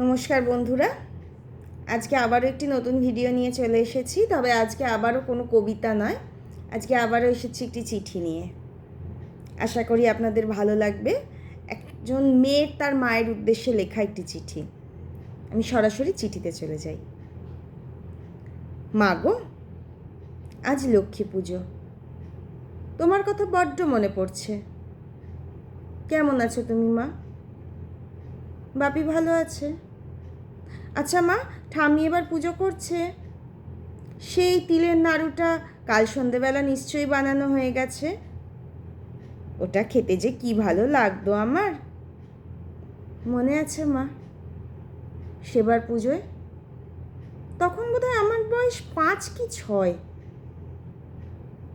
নমস্কার বন্ধুরা, আজকে আবারও একটি নতুন ভিডিও নিয়ে চলে এসেছি। তবে আজকে আবারও কোনো কবিতা নয়, আজকে আবারও এসেছি একটি চিঠি নিয়ে। আশা করি আপনাদের ভালো লাগবে। একজন মেয়ের তার মায়ের উদ্দেশ্যে লেখা একটি চিঠি। আমি সরাসরি চিঠিতে চলে যাই। মা গো, আজ লক্ষ্মী পুজো, তোমার কথা বড্ড মনে পড়ছে। কেমন আছো তুমি মা? বাপি ভালো আছে? আচ্ছা মা, ঠাম্মি এবার পুজো করছে? সেই তিলের নাড়ুটা কাল সন্ধেবেলা নিশ্চয়ই বানানো হয়ে গেছে। ওটা খেতে যে কি ভালো লাগতো আমার, মনে আছে মা? সেবার পুজোয় তখন বোধহয় আমার বয়স 5 কি 6।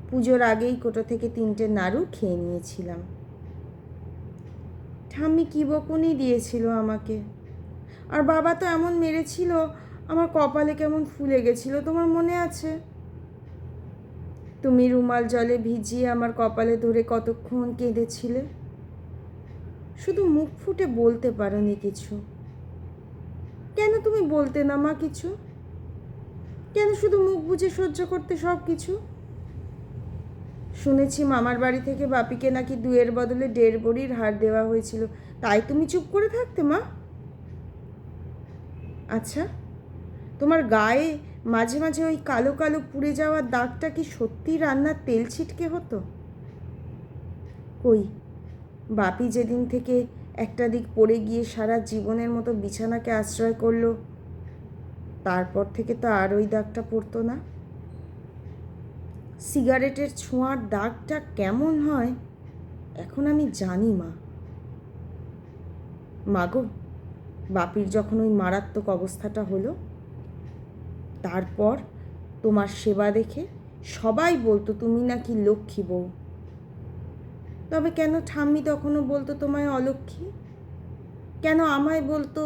পুজোর আগেই কোটো থেকে 3টে নাড়ু খেয়ে নিয়েছিলাম। ঠাম্মি কি বকুনি দিয়েছিল আমাকে, আর বাবা তো এমন মেরেছিল আমার কপালে কেমন ফুলে গেছিল, তোমার মনে আছে? তুমি রুমাল জলে ভিজিয়ে আমার কপালে ধরে কতক্ষণ কেঁদেছিলে। শুধু মুখ ফুটে বলতে পারোনি কিছু। কেন তুমি বলতে না মা কিছু? কেন শুধু মুখ বুজে সহ্য করতে সব কিছু? শুনেছি মামার বাড়ি থেকে বাপিকে নাকি 2-এর বদলে 1.5 ভরির হার দেওয়া হয়েছিল, তাই তুমি চুপ করে থাকতে মা? আচ্ছা, তোমার গায়ে মাঝে মাঝে ওই কালো কালো পুড়ে যাওয়ার দাগটা কি সত্যি রান্নার তেল ছিটকে হতো? কই, বাপি যেদিন থেকে একটা দিক পড়ে গিয়ে সারা জীবনের মতো বিছানাকে আশ্রয় করলো, তারপর থেকে তো আর ওই দাগটা পড়তো না। সিগারেটের ছোঁয়ার দাগটা কেমন হয় এখন আমি জানি মা। মাগো, বাপির যখন ওই মারাত্মক অবস্থাটা হলো, তারপর তোমার সেবা দেখে সবাই বলতো তুমি নাকি লক্ষ্মী বউ। তবে কেন ঠাম্মি তখনও বলতো তোমায় অলক্ষ্মী? কেন আমায় বলতো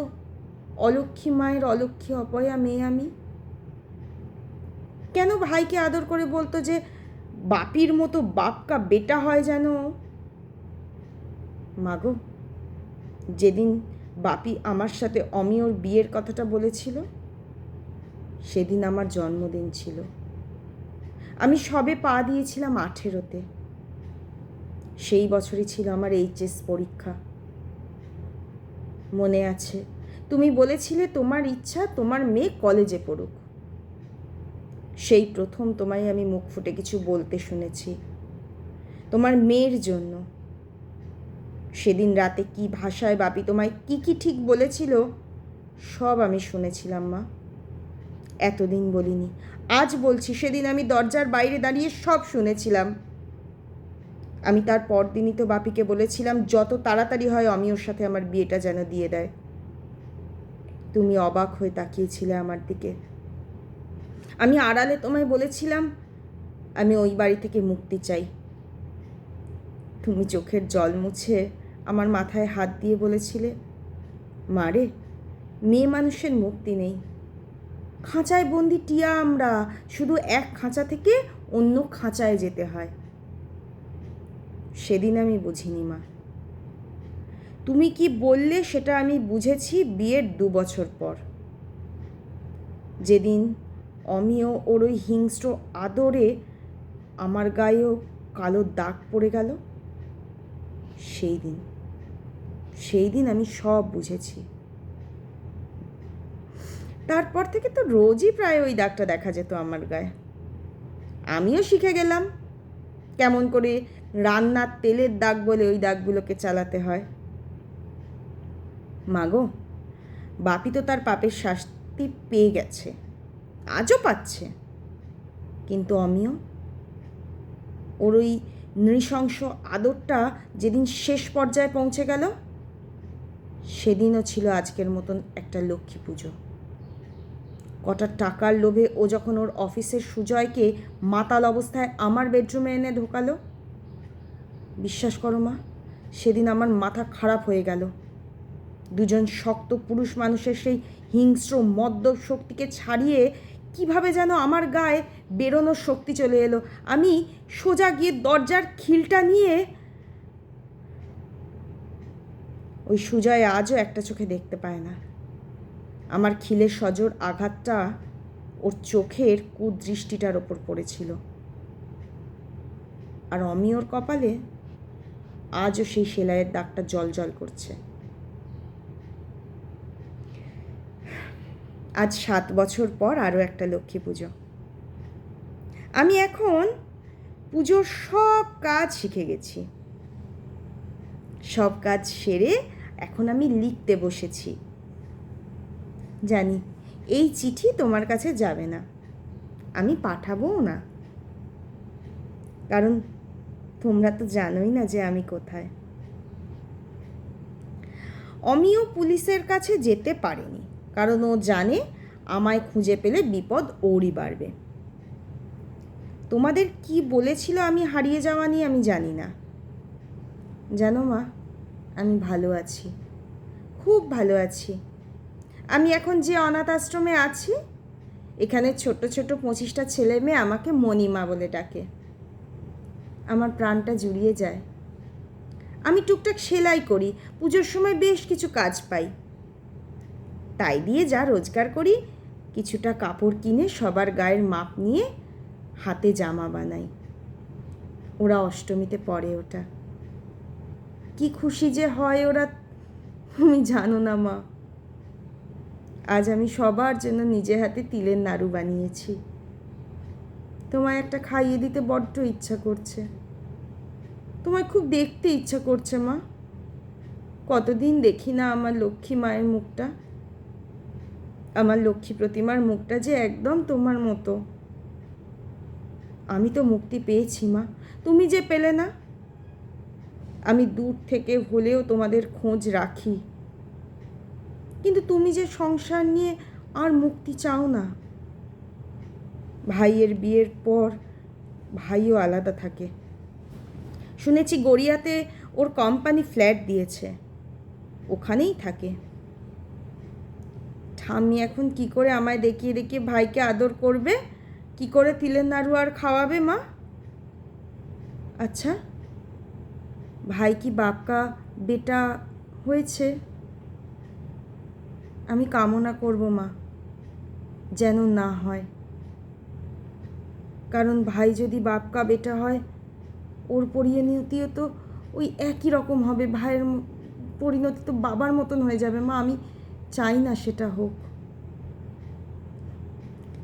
অলক্ষ্মী মায়ের অলক্ষ্মী অপয়া মেয়ে আমি? কেন ভাইকে আদর করে বলতো যে বাপির মতো বাপকা বেটা হয় যেন? মাগো, যেদিন বাপি আমার সাথে অমিয়র বিয়ের কথাটা বলেছিল, সেদিন আমার জন্মদিন ছিল। আমি সবে পা দিয়েছিলাম 18-তে। সেই বছরই ছিল আমার এইচএস পরীক্ষা। মনে আছে, তুমি বলেছিলে তোমার ইচ্ছা তোমার মেয়ে কলেজে পড়ুক। সেই প্রথম তোমায় আমি মুখ ফুটে কিছু বলতে শুনেছি তোমার মেয়ের জন্য। সেদিন রাতে কি ভাষায় বাপি তোমায় কি কি ঠিক বলেছিল সব আমি শুনেছিলাম মা। এতদিন বলিনি, আজ বলছি, সেদিন আমি দরজার বাইরে দাঁড়িয়ে সব শুনেছিলাম। আমি তার পরদিনই তো বাপিকে বলেছিলাম যত তাড়াতাড়ি হয় অমিয়র সাথে আমার বিয়েটা যেন দিয়ে দেয়। তুমি অবাক হয়ে তাকিয়েছিলে আমার দিকে। আমি আড়ালে তোমায় বলেছিলাম আমি ওই বাড়ি থেকে মুক্তি চাই। তুমি চোখের জল মুছে আমার মাথায় হাত দিয়ে বলেছিলে, মারে, মেয়ে মানুষের মুক্তি নেই, খাঁচায় বন্দি টিয়া আমরা, শুধু এক খাঁচা থেকে অন্য খাঁচায় যেতে হয়। সেদিন আমি বুঝিনি মা। তুমি কি বললে সেটা আমি বুঝেছি বিয়ের 2 বছর পর, যেদিন অমিয় ওর ওই হিংস্র আদরে আমার গায়েও কালো দাগ পড়ে গেল। সেই দিন আমি সব বুঝেছি। তারপর থেকে তো রোজই প্রায় ওই দাগটা দেখা যেত আমার গায়ে। আমিও শিখে গেলাম কেমন করে রান্নার তেলের দাগ বলে ওই দাগগুলোকে চালাতে হয়। মাগো, বাপি তো তার পাপের শাস্তি পেয়ে গেছে, আজও পাচ্ছে। কিন্তু আমিও ওর ওই নৃশংস আদরটা যেদিন শেষ পর্যায়ে পৌঁছে গেল, সেদিনও ছিল আজকের মতন একটা লক্ষ্মী পুজো। কটা টাকার লোভে ও যখন ওর অফিসের সুজয়কে মাতাল অবস্থায় আমার বেডরুমে এনে ঢোকালো, বিশ্বাস করো মা, সেদিন আমার মাথা খারাপ হয়ে গেল। দুজন শক্ত পুরুষ মানুষের সেই হিংস্র মদ্যপ শক্তিকে ছাড়িয়ে কিভাবে যেন আমার গায়ে বেরোনোর শক্তি চলে এলো। আমি সোজা গিয়ে দরজার খিলটা নিয়ে, ওই সুজয় আজও একটা চোখে দেখতে পায় না। আমার খিলে সজোর আঘাতটা ওর চোখের কুদৃষ্টিটার ওপর পড়েছিল। আর অমিয়র কপালে আজও সেই সেলাইয়ের দাগটা জল করছে। আজ 7 বছর পর আরও একটা লক্ষ্মী পুজো। আমি এখন পুজোর সব কাজ শিখে গেছি। সব কাজ সেরে এখন আমি লিখতে বসেছি। জানি এই চিঠি তোমার কাছে যাবে না, আমি পাঠাবও না, কারণ তোমরা তো জানোই না যে আমি কোথায়। অমিও পুলিশের কাছে যেতে পারেনি, কারণ ও জানে আমায় খুঁজে পেলে বিপদ ওরই বাড়বে। তোমাদের কি বলেছিল আমি হারিয়ে যাওয়া নিয়ে আমি জানি না। জানো মা, আমি ভালো আছি, খুব ভালো আছি। আমি এখন যে অনাথ আশ্রমে আছি, এখানে ছোট ছোট 25টা ছেলে মেয়ে আমাকে মণিমা বলে ডাকে। আমার প্রাণটা জুড়িয়ে যায়। আমি টুকটাক সেলাই করি, পুজোর সময় বেশ কিছু কাজ পাই। তাই দিয়ে যা রোজগার করি, কিছুটা কাপড় কিনে সবার গায়ের মাপ নিয়ে হাতে জামা বানাই। ওরা অষ্টমীতে পরে ওটা। কি খুশি যে হয় ওরা, তুমি জানো না মা। আজ আমি সবার জন্য নিজে হাতে তিলের নাড়ু বানিয়েছি। তোমায় একটা খাইয়ে দিতে বড্ড ইচ্ছা করছে। তোমায় খুব দেখতে ইচ্ছা করছে মা। কতদিন দেখি না আমার লক্ষ্মী মায়ের মুখটা। আমার লক্ষ্মী প্রতিমার মুখটা যে একদম তোমার মতো। আমি তো মুক্তি পেয়েছি মা, তুমি যে পেলে না। আমি দূর থেকে হলেও তোমাদের খোঁজ রাখি, কিন্তু তুমি যে সংসার নিয়ে আর মুক্তি চাও না। ভাইয়ের বিয়ের পর ভাইও আলাদা থাকে। শুনেছি গড়িয়াতে ওর কোম্পানি ফ্ল্যাট দিয়েছে, ওখানেই থাকে। ঠাম্মি এখন কি করে আমায় দেখিয়ে দেখিয়ে ভাইকে আদর করবে, কি করে তিলের নাড়ু আর খাওয়াবে মা? আচ্ছা, ভাই কি বাপকা বেটা হয়েছে? আমি কামনা করব মা যেন না হয়, কারণ ভাই যদি বাপকা বেটা হয়, ওর পরিণতিও তো ওই একই রকম হবে। ভাইয়ের পরিণতি তো বাবার মতন হয়ে যাবে মা। আমি চাই না সেটা হোক।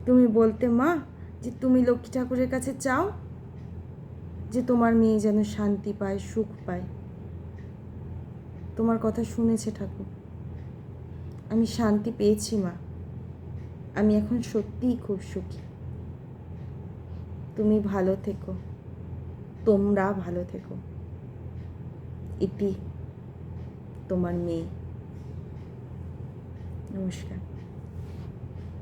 তুমি বলতে মা যে তুমি লক্ষ্মী ঠাকুরের কাছে চাও যে তোমার মেয়ে যেন শান্তি পায়, সুখ পায়। তোমার কথা শুনেছে ঠাকুর, আমি শান্তি পেয়েছি মা। আমি এখন সত্যিই খুব সুখী। তুমি ভালো থেকো, তোমরা ভালো থেকো। ইতি, তোমার মেয়ে। নমস্কার।